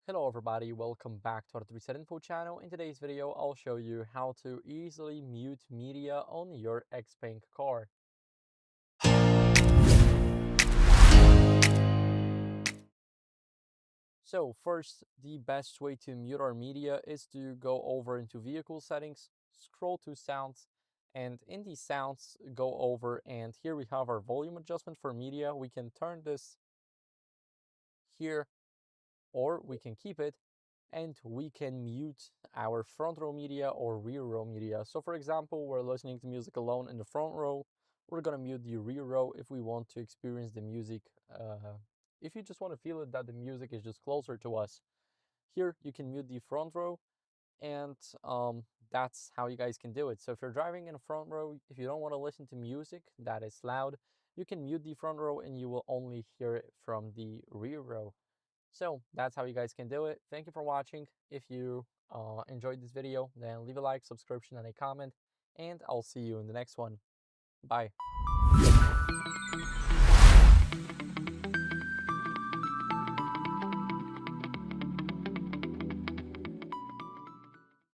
Hello everybody, welcome back to our Reset Info channel. In today's video, I'll show you how to easily mute media on your XPeng car. So first, the best way to mute our media is to go over into vehicle settings, scroll to sounds, and in the sounds, go over and here we have our volume adjustment for media. We can turn this here or we can keep it and we can mute our front row media or rear row media. So for example, we're listening to music alone in the front row. We're gonna mute the rear row if we want to experience the music. If you just want to feel it that the music is just closer to us. Here you can mute the front row and that's how you guys can do it. So if you're driving in the front row, if you don't want to listen to music that is loud, you can mute the front row and you will only hear it from the rear row. So that's how you guys can do it. Thank you for watching. If you enjoyed this video, then leave a like, subscription, and a comment, and I'll see you in the next one. Bye.